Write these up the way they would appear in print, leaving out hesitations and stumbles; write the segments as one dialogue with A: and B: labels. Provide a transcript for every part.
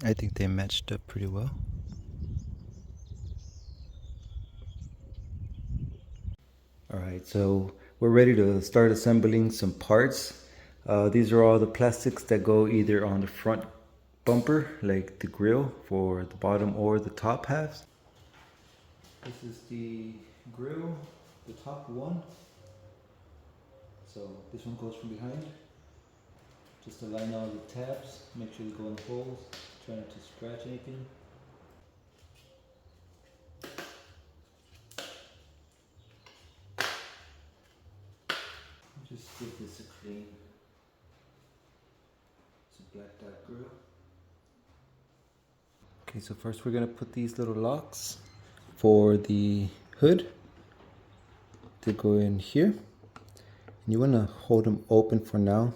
A: I think they matched up pretty well. All right, so we're ready to start assembling some parts. These are all the plastics that go either on the front bumper, like the grille for the bottom or the top halves. This is the grille, the top one. So this one goes from behind. Just align all the tabs, make sure they go in the holes, try not to scratch anything. Just give this a clean. It's a black dot grille. Okay, so first we're gonna put these little locks for the hood to go in here. And you wanna hold them open for now.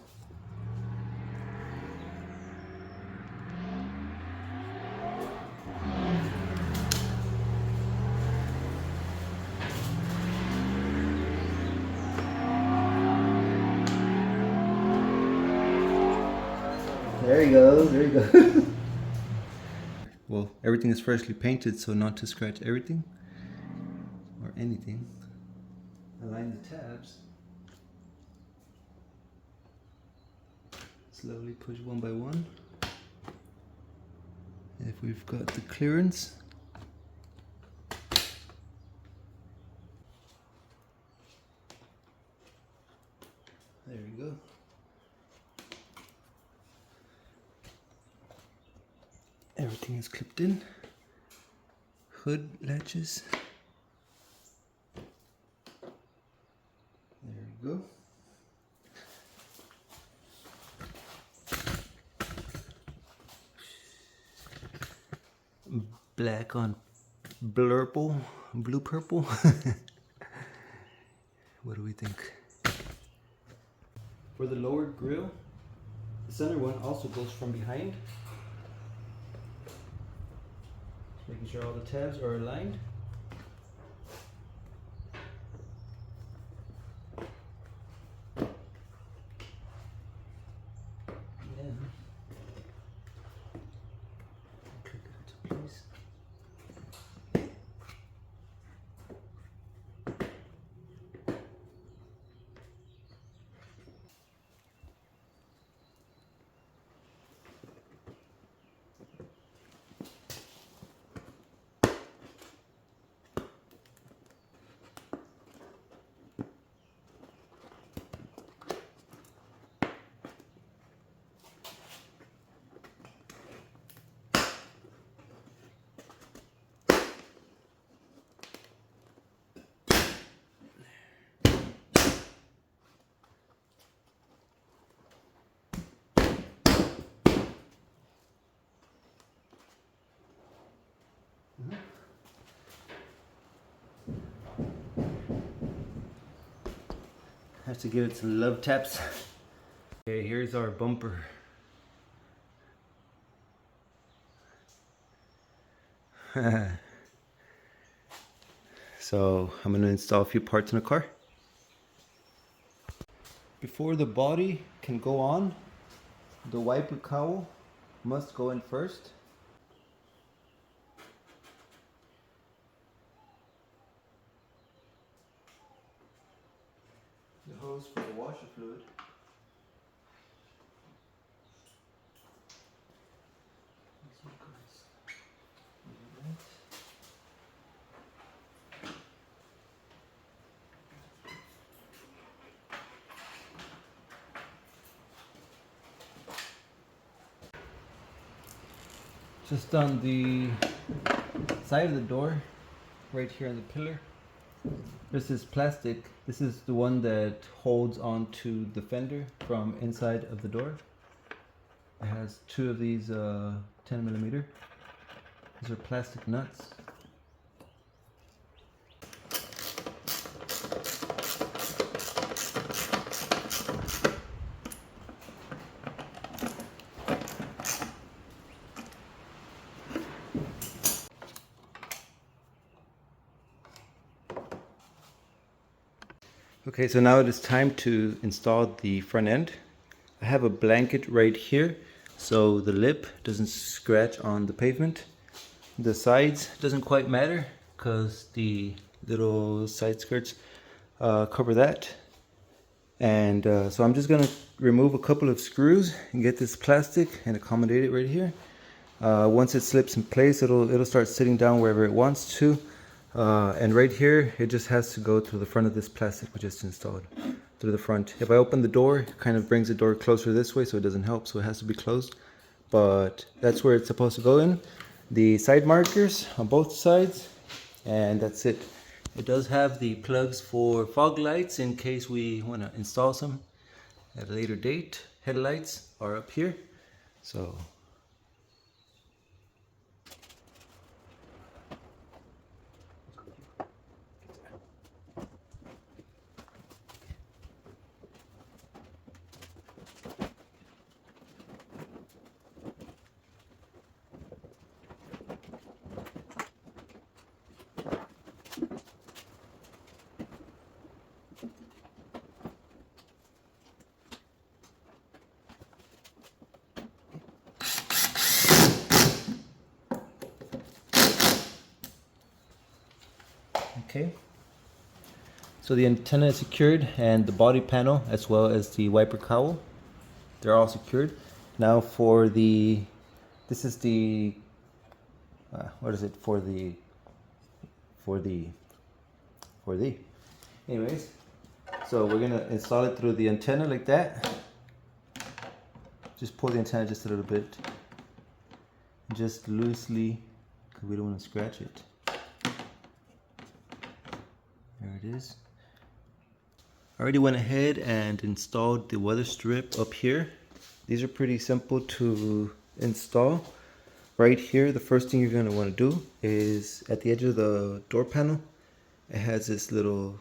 A: There he goes, there he goes. Well, everything is freshly painted, so not to scratch everything or anything. Align the tabs. Slowly push one by one. And if we've got the clearance, there we go. Everything is clipped in. Hood latches. There we go. Black on blurple, blue purple. What do we think? For the lower grille, the center one also goes from behind. Making sure all the tabs are aligned. And click it into place. Have to give it some love taps. Okay, here's our bumper. So I'm gonna install a few parts in the car. Before the body can go on, the wiper cowl must go in first. The hose for the washer fluid. Just on the side of the door, right here on the pillar, this is plastic. This is the one that holds onto the fender from inside of the door. It has two of these 10mm. These are plastic nuts. Okay, so now it is time to install the front end. I have a blanket right here, so the lip doesn't scratch on the pavement. The sides doesn't quite matter because the little side skirts cover that. And so I'm just gonna remove a couple of screws and get this plastic and accommodate it right here. Once it slips in place, it'll start sitting down wherever it wants to. And right here, it just has to go to the front of this plastic we just installed, through the front. If I open the door, it kind of brings the door closer this way, so it doesn't help, so it has to be closed. But that's where it's supposed to go in. The side markers on both sides, and that's it. It does have the plugs for fog lights in case we want to install some at a later date. Headlights are up here. So okay. So the antenna is secured, and the body panel as well as the wiper cowl, they're all secured. Now for the, this is the, what is it, for the, anyways, so we're gonna install it through the antenna like that. Just pull the antenna just a little bit, just loosely, because we don't want to scratch it. There it is. I already went ahead and installed the weather strip up here. These are pretty simple to install. Right here, the first thing you're going to want to do is at the edge of the door panel, it has this little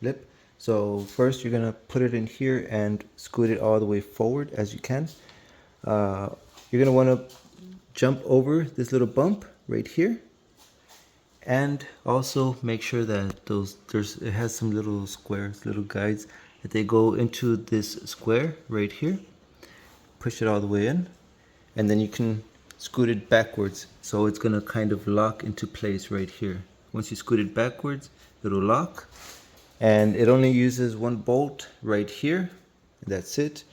A: lip. So first you're going to put it in here and scoot it all the way forward as you can. You're going to want to jump over this little bump right here. And also make sure that it has some little squares, little guides, that they go into this square right here. Push it all the way in, and then you can scoot it backwards. So it's gonna kind of lock into place right here. Once you scoot it backwards, it'll lock. And it only uses one bolt right here. That's it.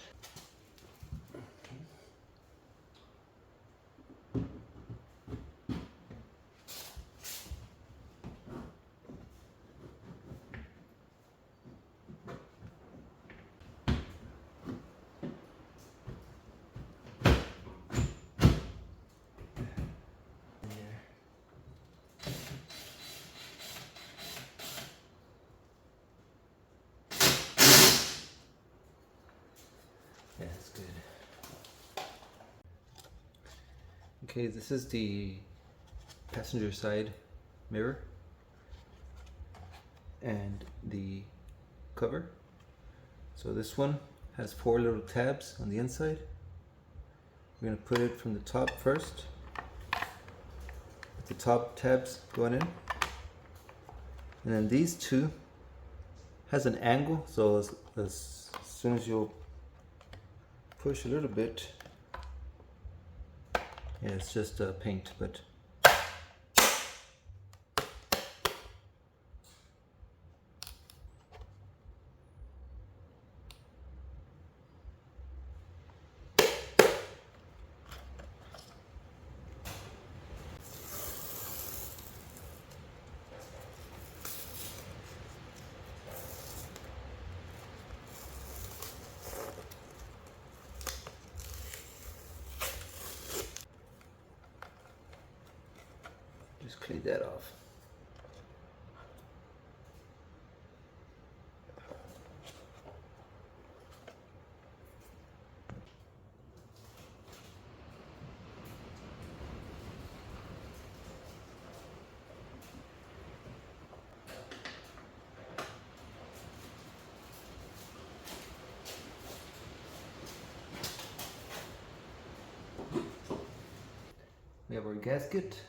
A: Yeah, that's good. Okay, this is the passenger side mirror and the cover. So this one has 4 little tabs on the inside. We're going to put it from the top first, with the top tabs going in. And then these two has an angle, so as soon as you'll push a little bit, yeah, it's just paint, but just clean that off. We have our gasket.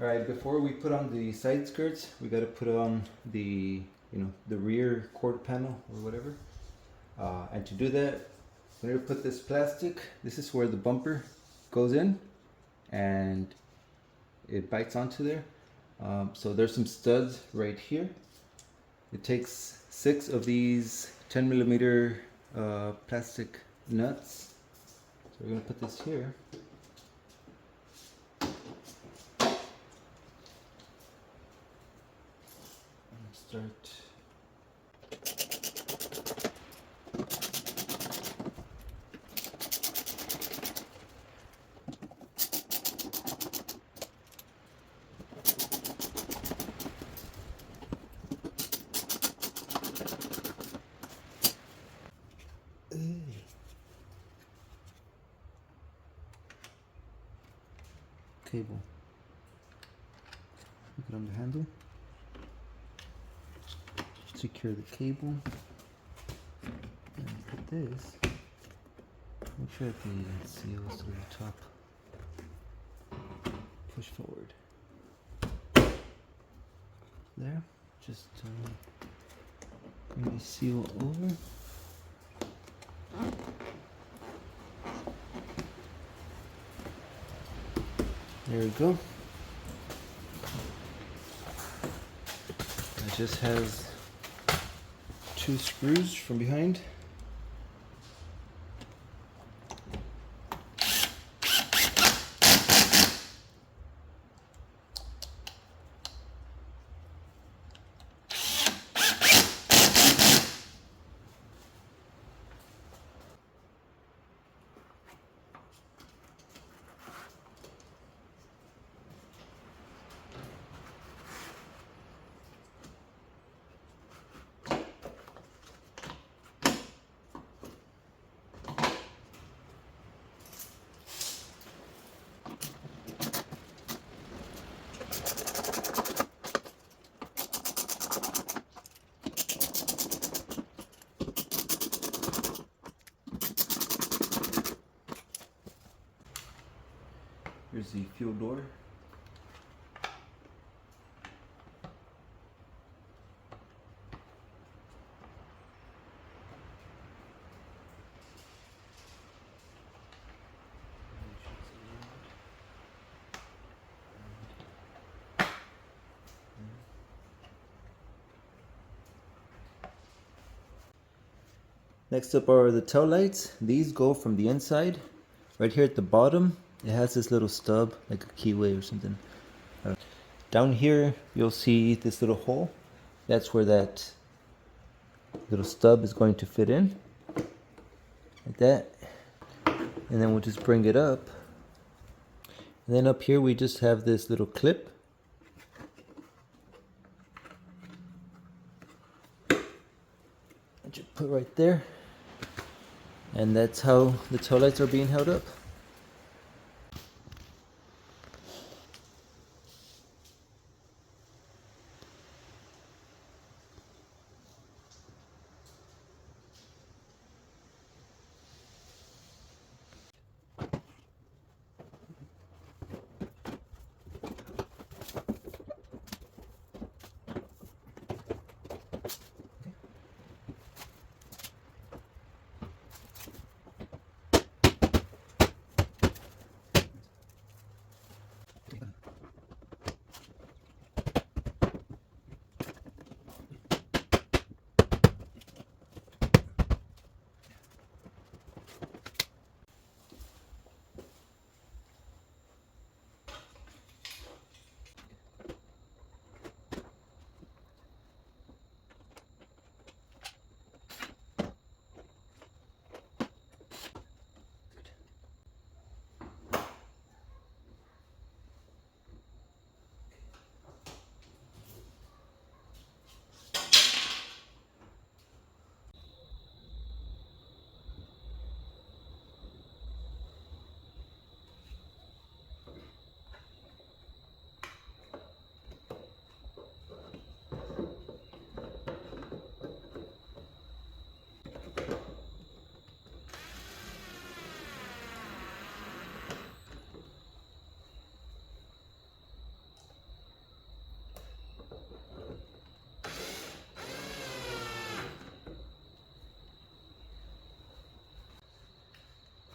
A: All right, before we put on the side skirts, we got to put on the, the rear quarter panel or whatever. And to do that, we're going to put this plastic. This is where the bumper goes in and it bites onto there. So there's some studs right here. It takes 6 of these 10 millimeter plastic nuts. So we're going to put this here. Start. Cable. Put it on the handle. Secure the cable. And put this. Make sure that the seal is to the top. Push forward. There. Just bring the seal over. There we go. It just has 2 screws from behind. Here's the fuel door. Next up are the tail lights. These go from the inside. Right here at the bottom, it has this little stub, like a keyway or something. Down here, you'll see this little hole. That's where that little stub is going to fit in. Like that. And then we'll just bring it up. And then up here, we just have this little clip. Just put right there. And that's how the tail lights are being held up.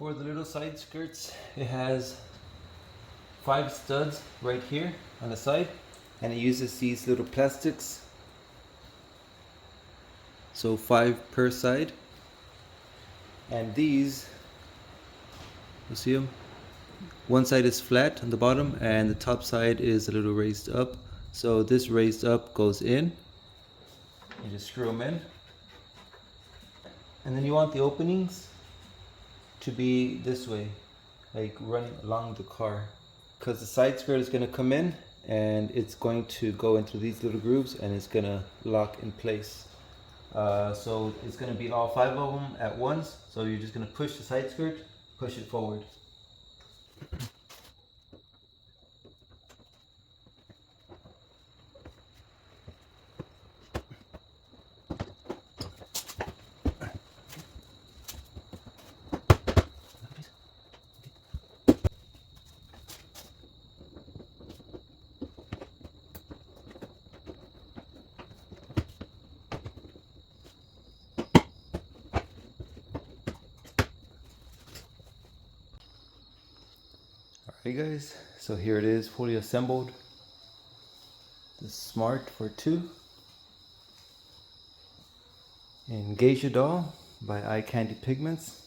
A: For the little side skirts, it has 5 studs right here on the side, and it uses these little plastics, so 5 per side. And these, you see them? One side is flat on the bottom and the top side is a little raised up. So this raised up goes in. You just screw them in. And then you want the openings to be this way, like run along the car. Because the side skirt is going to come in and it's going to go into these little grooves and it's going to lock in place. So it's going to be all 5 of them at once. So you're just going to push the side skirt, push it forward. Alright guys, so here it is fully assembled. The Smart for 2 in Geisha Doll by Eye Candy Pigments.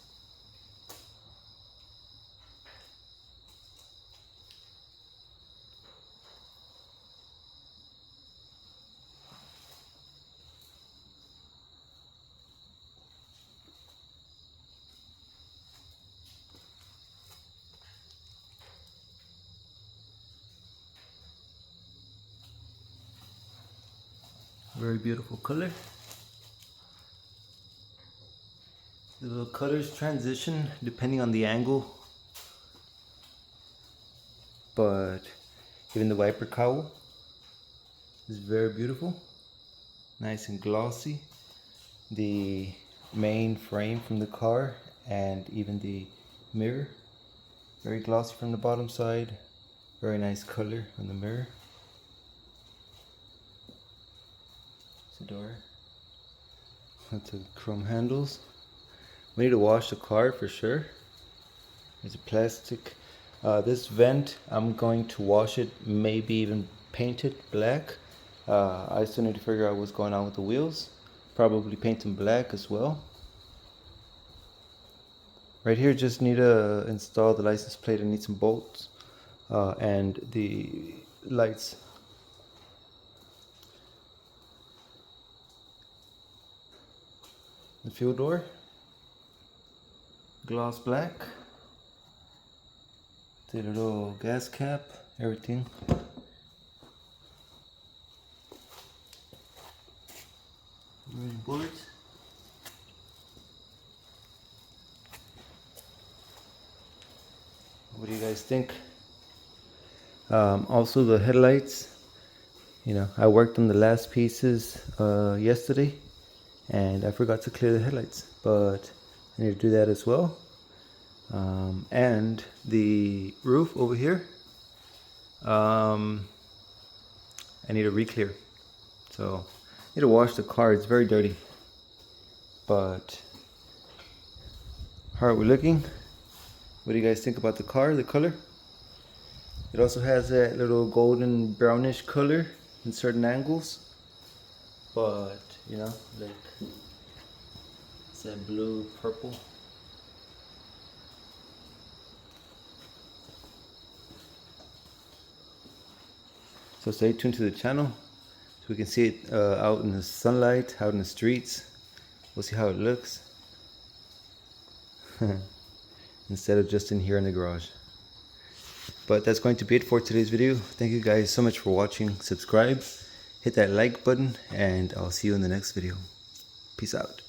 A: Very beautiful color. The little colors transition depending on the angle, but even the wiper cowl is very beautiful, nice and glossy. The main frame from the car and even the mirror, very glossy from the bottom side. Very nice color on the mirror. The door. That's the chrome handles. We need to wash the car for sure. There's a plastic. This vent, I'm going to wash it, maybe even paint it black. I still need to figure out what's going on with the wheels. Probably paint them black as well. Right here, just need to install the license plate. I need some bolts and the lights. The fuel door, gloss black, the little gas cap, everything. Boards. What do you guys think? Also the headlights, you know, I worked on the last pieces yesterday. And I forgot to clear the headlights, but I need to do that as well. And the roof over here, I need to re-clear. So I need to wash the car. It's very dirty. But how are we looking? What do you guys think about the car, the color? It also has that little golden brownish color in certain angles. But, you know, like, it's that blue, purple. So stay tuned to the channel so we can see it out in the sunlight, out in the streets. We'll see how it looks. Instead of just in here in the garage. But that's going to be it for today's video. Thank you guys so much for watching. Subscribe. Hit that like button and I'll see you in the next video. Peace out.